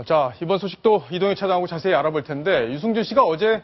자, 이번 소식도 이동희 차장하고 자세히 알아볼 텐데 유승준 씨가 어제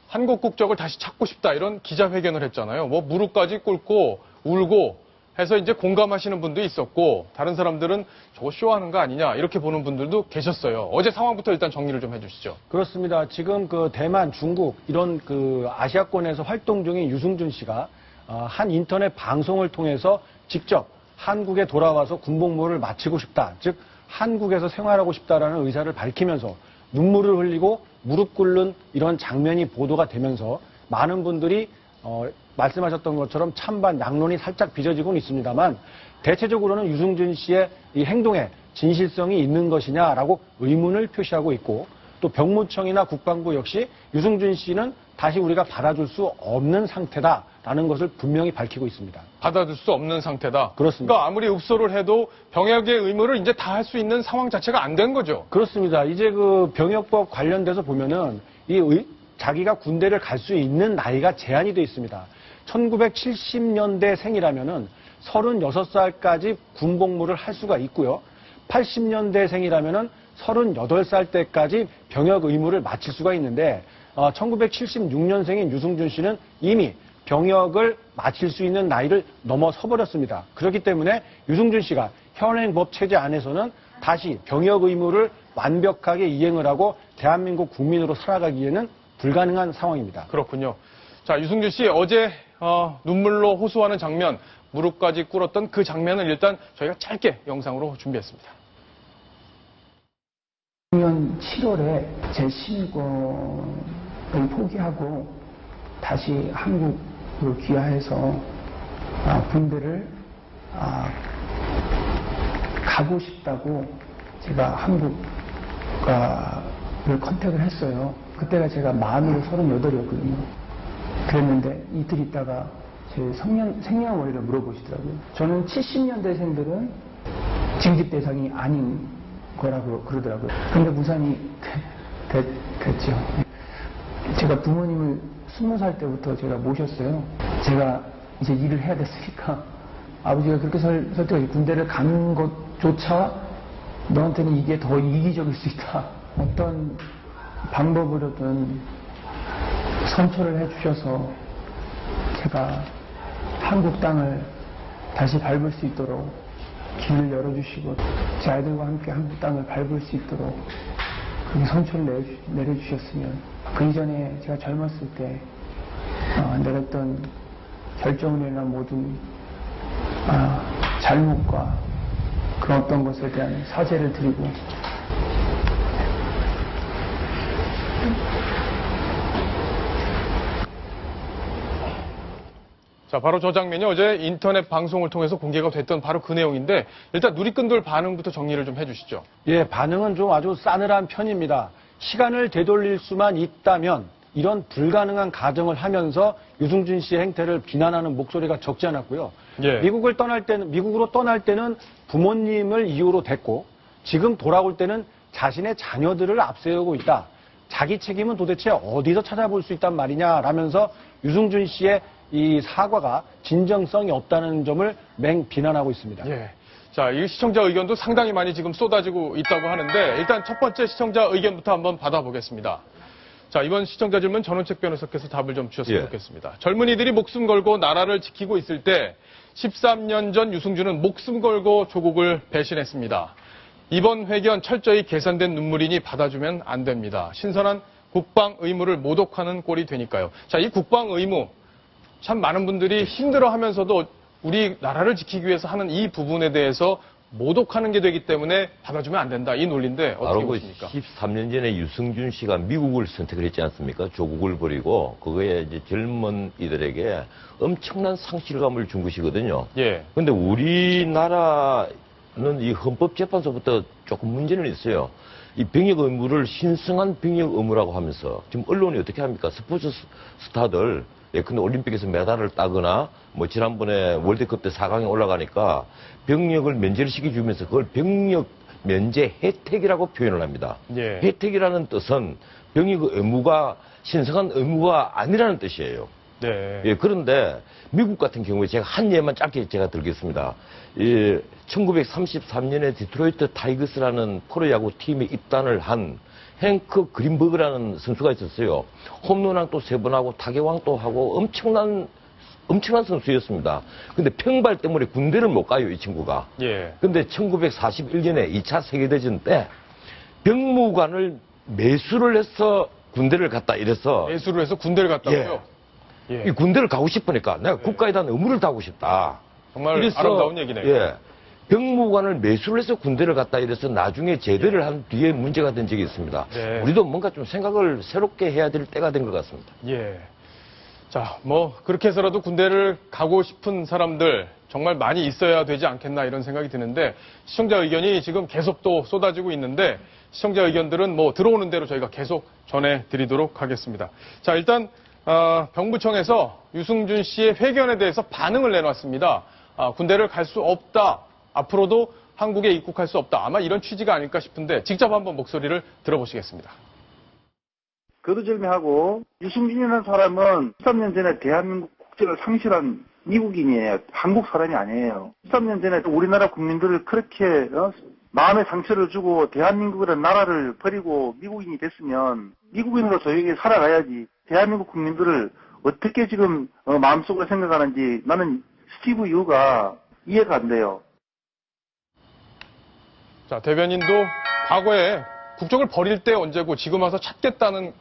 한국 국적을 다시 찾고 싶다 이런 기자회견을 했잖아요. 뭐 무릎까지 꿇고 울고 해서 이제 공감하시는 분도 있었고 다른 사람들은 저거 쇼하는 거 아니냐 이렇게 보는 분들도 계셨어요. 어제 상황부터 일단 정리를 좀 해주시죠. 그렇습니다. 지금 그 대만, 중국 이런 그 아시아권에서 활동 중인 유승준 씨가 한 인터넷 방송을 통해서 직접 한국에 돌아와서 군복무를 마치고 싶다. 즉 한국에서 생활하고 싶다라는 의사를 밝히면서 눈물을 흘리고 무릎 꿇는 이런 장면이 보도가 되면서 많은 분들이 말씀하셨던 것처럼 찬반 양론이 살짝 빚어지고는 있습니다만 대체적으로는 유승준 씨의 이 행동에 진실성이 있는 것이냐라고 의문을 표시하고 있고 또 병무청이나 국방부 역시 유승준 씨는 다시 우리가 받아줄 수 없는 상태다라는 것을 분명히 밝히고 있습니다. 받아줄 수 없는 상태다. 그렇습니다. 그러니까 아무리 읍소를 해도 병역의 의무를 이제 다 할 수 있는 상황 자체가 안 된 거죠. 그렇습니다. 이제 그 병역법 관련돼서 보면은 자기가 군대를 갈 수 있는 나이가 제한이 되어 있습니다. 1970년대 생이라면은 36살까지 군복무를 할 수가 있고요. 80년대 생이라면은 38살 때까지 병역 의무를 마칠 수가 있는데 1976년생인 유승준 씨는 이미 병역을 마칠 수 있는 나이를 넘어서 버렸습니다. 그렇기 때문에 유승준 씨가 현행 법 체제 안에서는 다시 병역 의무를 완벽하게 이행을 하고 대한민국 국민으로 살아가기에는 불가능한 상황입니다. 그렇군요. 자, 유승준 씨 어제 눈물로 호소하는 장면, 무릎까지 꿇었던 그 장면을 일단 저희가 짧게 영상으로 준비했습니다. 작년 7월에 제 신권을 포기하고 다시 한국으로 귀화해서 군대를 가고 싶다고 제가 한국을 컨택을 했어요. 그때가 제가 만으로 38이었거든요. 그랬는데 이틀 있다가 제 생년월일을 물어보시더라고요. 저는 70년대생들은 징집 대상이 아닌 거라고 그러더라고요. 근데 무산이 됐죠. 제가 부모님을 20살 때부터 제가 모셨어요. 제가 이제 일을 해야 됐으니까 아버지가 그렇게 설득하시 군대를 가는 것조차 너한테는 이게 더 이기적일 수 있다. 어떤 방법으로든 선처를 해주셔서 제가 한국 땅을 다시 밟을 수 있도록 길을 열어주시고 제 아이들과 함께 한국 땅을 밟을 수 있도록 그렇게 선처를 내려주셨으면 그 이전에 제가 젊었을 때 내렸던 결정이나 모든 잘못과 그런 어떤 것에 대한 사죄를 드리고 자, 바로 저 장면이 어제 인터넷 방송을 통해서 공개가 됐던 바로 그 내용인데 일단 누리꾼들 반응부터 정리를 좀 해주시죠. 예, 반응은 좀 아주 싸늘한 편입니다. 시간을 되돌릴 수만 있다면 이런 불가능한 가정을 하면서 유승준 씨의 행태를 비난하는 목소리가 적지 않았고요. 예. 미국으로 떠날 때는 부모님을 이유로 됐고 지금 돌아올 때는 자신의 자녀들을 앞세우고 있다. 자기 책임은 도대체 어디서 찾아볼 수 있단 말이냐라면서 유승준 씨의 이 사과가 진정성이 없다는 점을 맹비난하고 있습니다. 예. 자, 이 시청자 의견도 상당히 많이 지금 쏟아지고 있다고 하는데 일단 첫 번째 시청자 의견부터 한번 받아보겠습니다. 자, 이번 시청자 질문 전원책 변호사께서 답을 좀 주셨으면 좋겠습니다. 젊은이들이 목숨 걸고 나라를 지키고 있을 때 13년 전 유승준은 목숨 걸고 조국을 배신했습니다. 이번 회견 철저히 계산된 눈물이니 받아주면 안 됩니다. 신선한 국방 의무를 모독하는 꼴이 되니까요. 자, 이 국방 의무 참 많은 분들이 힘들어하면서도 우리 나라를 지키기 위해서 하는 이 부분에 대해서 모독하는 게 되기 때문에 받아주면 안 된다. 이 논리인데 어떻게 보십니까? 13년 전에 유승준 씨가 미국을 선택을 했지 않습니까? 조국을 버리고 그거에 이제 젊은 이들에게 엄청난 상실감을 준 것이거든요. 예. 근데 우리나라는 이 헌법재판소부터 조금 문제는 있어요. 이 병역 의무를 신성한 병역 의무라고 하면서 지금 언론이 어떻게 합니까? 스포츠 스타들 근데 올림픽에서 메달을 따거나 뭐 지난번에 월드컵 때 4강에 올라가니까 병역을 면제를 시켜주면서 그걸 병역 면제 혜택이라고 표현을 합니다. 예. 혜택이라는 뜻은 병역 의무가 신성한 의무가 아니라는 뜻이에요. 네. 예, 그런데 미국 같은 경우에 제가 한 예만 짧게 제가 들겠습니다. 1933년에 디트로이트 타이거스라는 프로야구 팀에 입단을 한 행크 그린버그라는 선수가 있었어요. 홈런왕 또 3번 하고 타격왕 또 하고 엄청난 선수였습니다. 근데 평발 때문에 군대를 못 가요, 이 친구가. 예. 근데 1941년에 2차 세계대전 때 병무관을 매수를 해서 군대를 갔다 이래서 매수를 해서 군대를 갔다고요? 예. 이 군대를 가고 싶으니까 내가 국가에 대한 의무를 다하고 싶다. 정말 이래서, 아름다운 얘기네요. 예. 병무관을 매수를 해서 군대를 갔다 이래서 나중에 제대를 한 뒤에 문제가 된 적이 있습니다. 네. 우리도 뭔가 좀 생각을 새롭게 해야 될 때가 된 것 같습니다. 예. 자, 뭐 그렇게 해서라도 군대를 가고 싶은 사람들 정말 많이 있어야 되지 않겠나 이런 생각이 드는데 시청자 의견이 지금 계속 또 쏟아지고 있는데 시청자 의견들은 뭐 들어오는 대로 저희가 계속 전해드리도록 하겠습니다. 자, 일단 병무청에서 유승준 씨의 회견에 대해서 반응을 내놨습니다. 군대를 갈 수 없다. 앞으로도 한국에 입국할 수 없다. 아마 이런 취지가 아닐까 싶은데 직접 한번 목소리를 들어보시겠습니다. 거두절미하고 유승준이라는 사람은 13년 전에 대한민국 국적을 상실한 미국인이에요. 한국 사람이 아니에요. 13년 전에 우리나라 국민들을 그렇게 마음의 상처를 주고 대한민국이라는 나라를 버리고 미국인이 됐으면 미국인으로 조용히 살아가야지. 대한민국 국민들을 어떻게 지금 마음속으로 생각하는지 나는 스티브 유가 이해가 안 돼요. 자, 대변인도 과거에 국적을 버릴 때 언제고 지금 와서 찾겠다는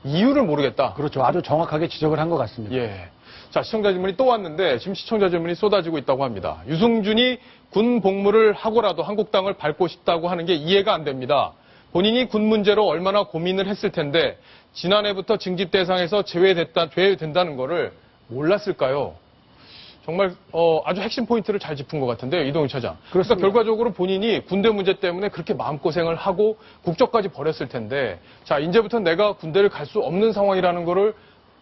이유를 모르겠다. 그렇죠. 아주 정확하게 지적을 한 것 같습니다. 예. 자, 시청자 질문이 또 왔는데 지금 시청자 질문이 쏟아지고 있다고 합니다. 유승준이 군 복무를 하고라도 한국 땅을 밟고 싶다고 하는 게 이해가 안 됩니다. 본인이 군 문제로 얼마나 고민을 했을 텐데 지난해부터 징집 대상에서 제외된다는 거를 몰랐을까요? 정말 아주 핵심 포인트를 잘 짚은 것 같은데요, 이동희 차장. 그러니까 결과적으로 본인이 군대 문제 때문에 그렇게 마음고생을 하고 국적까지 버렸을 텐데 자, 이제부터 내가 군대를 갈 수 없는 상황이라는 거를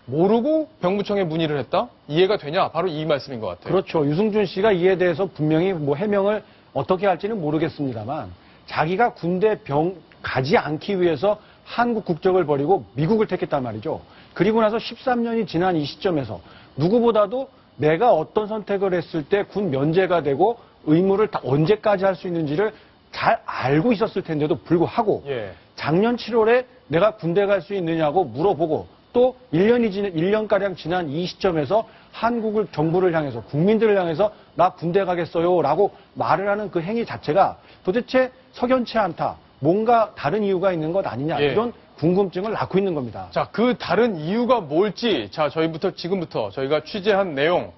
모르고 병무청에 문의를 했다? 이해가 되냐? 바로 이 말씀인 것 같아요. 그렇죠. 유승준 씨가 이에 대해서 분명히 뭐 해명을 어떻게 할지는 모르겠습니다만 자기가 군대 가지 않기 위해서 한국 국적을 버리고 미국을 택했단 말이죠. 그리고 나서 13년이 지난 이 시점에서 누구보다도 내가 어떤 선택을 했을 때 군 면제가 되고 의무를 다 언제까지 할 수 있는지를 잘 알고 있었을 텐데도 불구하고 예. 작년 7월에 내가 군대 갈 수 있느냐고 물어보고 또 1년가량 지난 이 시점에서 한국을 정부를 향해서 국민들을 향해서 나 군대 가겠어요 라고 말을 하는 그 행위 자체가 도대체 석연치 않다. 뭔가 다른 이유가 있는 것 아니냐. 예. 이런 궁금증을 낳고 있는 겁니다. 자, 그 다른 이유가 뭘지, 자, 지금부터 저희가 취재한 내용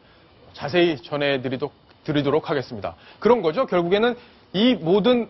자세히 전해드리도록 하겠습니다. 그런 거죠. 결국에는 이 모든,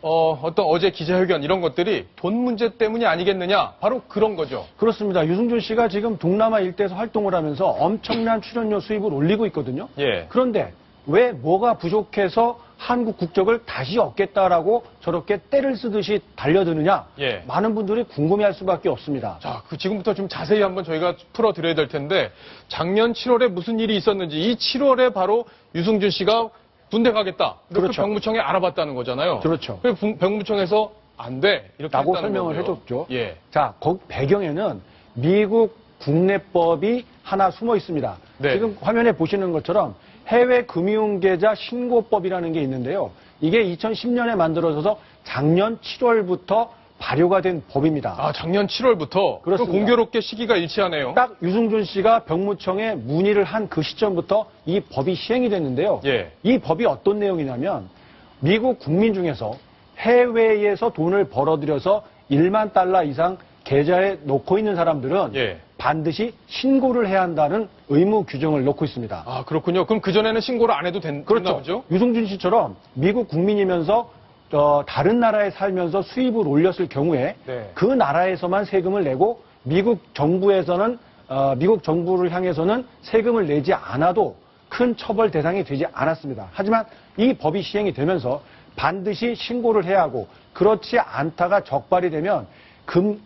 어제 기자회견 이런 것들이 돈 문제 때문이 아니겠느냐. 바로 그런 거죠. 그렇습니다. 유승준 씨가 지금 동남아 일대에서 활동을 하면서 엄청난 출연료 수입을 올리고 있거든요. 예. 그런데 왜 뭐가 부족해서 한국 국적을 다시 얻겠다라고 저렇게 때를 쓰듯이 달려드느냐? 예. 많은 분들이 궁금해할 수밖에 없습니다. 자, 지금부터 좀 자세히 한번 저희가 풀어드려야 될 텐데, 작년 7월에 무슨 일이 있었는지, 이 7월에 바로 유승준 씨가 군대 가겠다. 이렇게 그렇죠. 병무청에 알아봤다는 거잖아요. 그렇죠. 그래서 병무청에서 안 돼. 이렇게 라고 했다는 설명을 거고요. 해줬죠. 예. 자, 그 배경에는 미국 국내법이 하나 숨어 있습니다. 네. 지금 화면에 보시는 것처럼 해외 금융계좌 신고법이라는 게 있는데요. 이게 2010년에 만들어져서 작년 7월부터 발효가 된 법입니다. 아, 작년 7월부터? 그렇습니다. 공교롭게 시기가 일치하네요. 딱 유승준 씨가 병무청에 문의를 한 그 시점부터 이 법이 시행이 됐는데요. 예. 이 법이 어떤 내용이냐면 미국 국민 중에서 해외에서 돈을 벌어들여서 1만 달러 이상 계좌에 놓고 있는 사람들은 예. 반드시 신고를 해야 한다는 의무 규정을 놓고 있습니다. 아, 그렇군요. 그럼 그전에는 신고를 안 해도 됐나 그렇죠. 보죠? 유승준 씨처럼 미국 국민이면서 다른 나라에 살면서 수입을 올렸을 경우에 네. 그 나라에서만 세금을 내고 미국 정부에서는 미국 정부를 향해서는 세금을 내지 않아도 큰 처벌 대상이 되지 않았습니다. 하지만 이 법이 시행이 되면서 반드시 신고를 해야 하고 그렇지 않다가 적발이 되면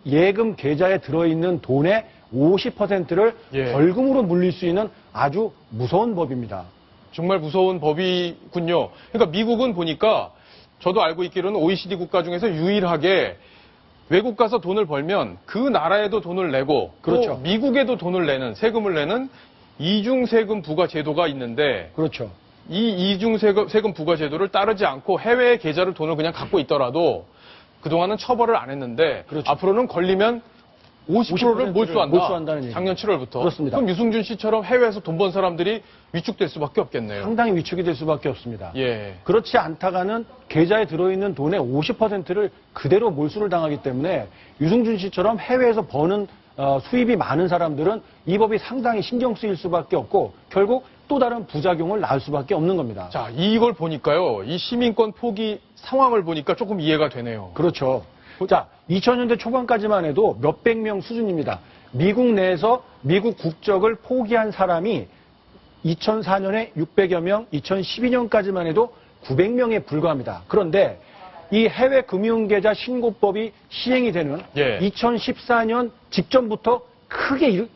예금 계좌에 들어있는 돈의 50%를 예. 벌금으로 물릴 수 있는 아주 무서운 법입니다. 정말 무서운 법이군요. 그러니까 미국은 보니까 저도 알고 있기로는 OECD 국가 중에서 유일하게 외국 가서 돈을 벌면 그 나라에도 돈을 내고 그렇죠. 또 미국에도 돈을 내는 세금을 내는 이중 세금 부과 제도가 있는데 그렇죠. 이 이중 세금 부과 제도를 따르지 않고 해외에 계좌를 돈을 그냥 갖고 있더라도 그동안은 처벌을 안 했는데 그렇죠. 앞으로는 걸리면 50%를 몰수한다. 몰수한다는 얘기. 작년 7월부터. 그렇습니다. 그럼 유승준 씨처럼 해외에서 돈 번 사람들이 위축될 수밖에 없겠네요. 상당히 위축이 될 수밖에 없습니다. 예. 그렇지 않다가는 계좌에 들어있는 돈의 50%를 그대로 몰수를 당하기 때문에 유승준 씨처럼 해외에서 버는 수입이 많은 사람들은 이 법이 상당히 신경 쓰일 수밖에 없고 결국 또 다른 부작용을 낳을 수밖에 없는 겁니다. 자, 이걸 보니까요. 이 시민권 포기 상황을 보니까 조금 이해가 되네요. 그렇죠. 자, 2000년대 초반까지만 해도 몇백 명 수준입니다. 미국 내에서 미국 국적을 포기한 사람이 2004년에 600여 명, 2012년까지만 해도 900명에 불과합니다. 그런데 이 해외 금융계좌 신고법이 시행이 되는 예. 2014년 직전부터 크게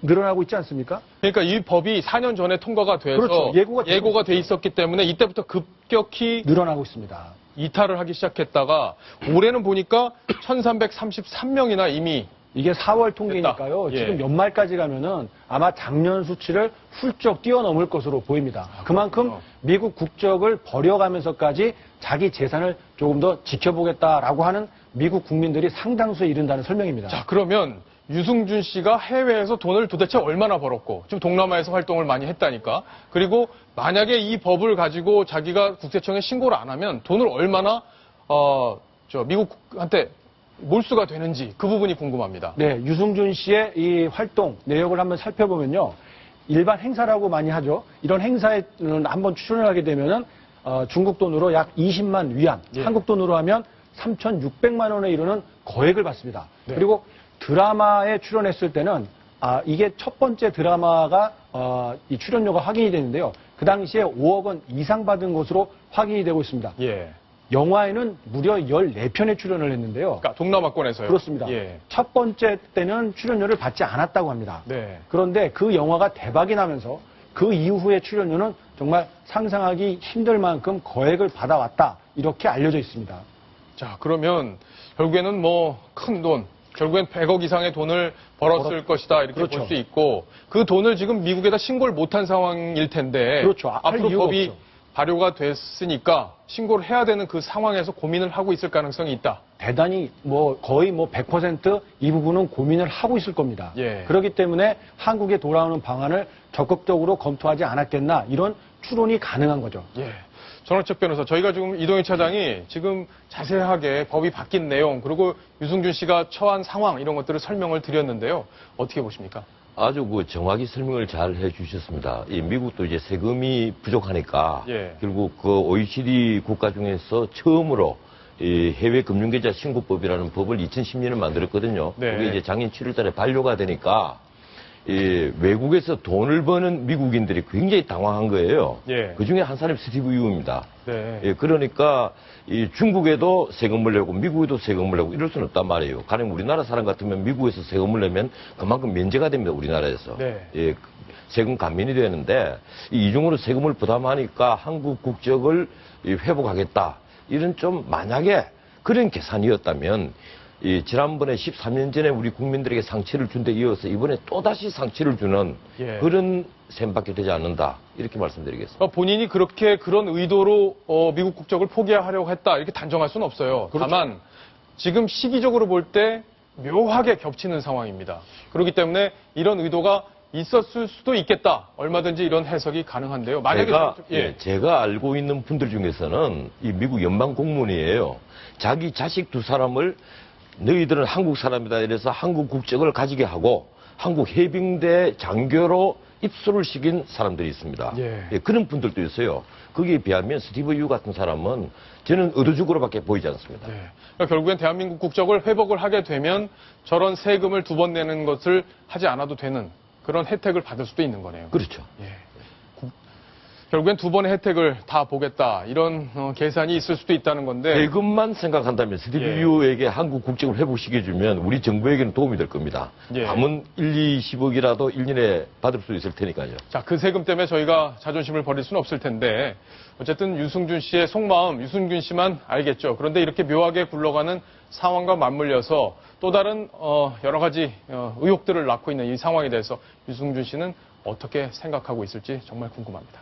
늘어나고 있지 않습니까? 그러니까 이 법이 4년 전에 통과가 돼서 그렇죠. 예고가 돼 있었기 때문에 이때부터 급격히 늘어나고 있습니다. 이탈을 하기 시작했다가 올해는 보니까 1333명이나 이미 이게 4월 통계니까요. 됐다. 예. 지금 연말까지 가면은 아마 작년 수치를 훌쩍 뛰어넘을 것으로 보입니다. 그만큼 그렇군요. 미국 국적을 버려가면서까지 자기 재산을 조금 더 지켜보겠다라고 하는 미국 국민들이 상당수에 이른다는 설명입니다. 자, 그러면 유승준 씨가 해외에서 돈을 도대체 얼마나 벌었고, 지금 동남아에서 활동을 많이 했다니까. 그리고 만약에 이 법을 가지고 자기가 국세청에 신고를 안 하면 돈을 얼마나, 미국한테 몰수가 되는지 그 부분이 궁금합니다. 네, 유승준 씨의 이 활동 내역을 한번 살펴보면요. 일반 행사라고 많이 하죠. 이런 행사에 한번 출연을 하게 되면은 중국 돈으로 약 20만 위안, 예. 한국 돈으로 하면 3,600만 원에 이르는 거액을 받습니다. 네. 그리고 드라마에 출연했을 때는 이게 첫 번째 드라마가 이 출연료가 확인이 되는데요. 그 당시에 5억 원 이상 받은 것으로 확인이 되고 있습니다. 예. 영화에는 무려 14편에 출연을 했는데요. 그러니까 동남아권에서요. 그렇습니다. 예. 첫 번째 때는 출연료를 받지 않았다고 합니다. 네. 그런데 그 영화가 대박이 나면서 그 이후의 출연료는 정말 상상하기 힘들 만큼 거액을 받아왔다. 이렇게 알려져 있습니다. 자, 그러면 결국에는 뭐 큰 돈, 결국엔 100억 이상의 돈을 벌었을 것이다. 이렇게 그렇죠. 볼 수 있고 그 돈을 지금 미국에다 신고를 못한 상황일 텐데 그렇죠. 할 앞으로 이유가 법이 없죠. 발효가 됐으니까 신고를 해야 되는 그 상황에서 고민을 하고 있을 가능성이 있다. 대단히 거의 100% 이 부분은 고민을 하고 있을 겁니다. 예. 그렇기 때문에 한국에 돌아오는 방안을 적극적으로 검토하지 않았겠나 이런 추론이 가능한 거죠. 예. 전원책 변호사, 저희가 지금 이동희 차장이 지금 자세하게 법이 바뀐 내용, 그리고 유승준 씨가 처한 상황, 이런 것들을 설명을 드렸는데요. 어떻게 보십니까? 아주 정확히 설명을 잘 해주셨습니다. 이 미국도 이제 세금이 부족하니까 예. 결국 그 OECD 국가 중에서 처음으로 이 해외 금융계좌 신고법이라는 법을 2010년에 만들었거든요. 네. 그게 이제 작년 7월달에 반려가 되니까 이 외국에서 돈을 버는 미국인들이 굉장히 당황한 거예요. 예. 그 중에 한 사람이 스티브 유입니다. 네. 예, 그러니까 이 중국에도 세금을 내고 미국에도 세금을 내고 이럴 수는 없단 말이에요. 가령 우리나라 사람 같으면 미국에서 세금을 내면 그만큼 면제가 됩니다. 우리나라에서. 네. 예, 세금 감면이 되는데 이 이중으로 세금을 부담하니까 한국 국적을 회복하겠다. 이런 좀 만약에 그런 계산이었다면 이 지난번에 13년 전에 우리 국민들에게 상처를 준 데 이어서 이번에 또다시 상처를 주는 예. 그런 셈밖에 되지 않는다. 이렇게 말씀드리겠습니다. 본인이 그런 의도로 미국 국적을 포기하려고 했다. 이렇게 단정할 수는 없어요. 그렇죠. 다만 지금 시기적으로 볼 때 묘하게 겹치는 상황입니다. 그렇기 때문에 이런 의도가 있었을 수도 있겠다. 얼마든지 이런 해석이 가능한데요. 만약에 제가 알고 있는 분들 중에서는 이 미국 연방 공무원이에요. 자기 자식 두 사람을 너희들은 한국 사람이다 이래서 한국 국적을 가지게 하고 한국 해병대 장교로 입소를 시킨 사람들이 있습니다. 예. 그런 분들도 있어요. 거기에 비하면 스티브 유 같은 사람은 저는 의도적으로밖에 보이지 않습니다. 네. 그러니까 결국엔 대한민국 국적을 회복을 하게 되면 저런 세금을 2번 내는 것을 하지 않아도 되는 그런 혜택을 받을 수도 있는 거네요. 그렇죠. 예. 결국엔 두 번의 혜택을 다 보겠다. 이런 계산이 있을 수도 있다는 건데. 대금만 생각한다면 스티브유에게 한국 국적을 회복시켜주면 우리 정부에게는 도움이 될 겁니다. 예. 남은 20억이라도 1년에 받을 수 있을 테니까요. 자, 그 세금 때문에 저희가 자존심을 버릴 수는 없을 텐데 어쨌든 유승준 씨의 속마음 유승준 씨만 알겠죠. 그런데 이렇게 묘하게 굴러가는 상황과 맞물려서 또 다른 여러 가지 의혹들을 낳고 있는 이 상황에 대해서 유승준 씨는 어떻게 생각하고 있을지 정말 궁금합니다.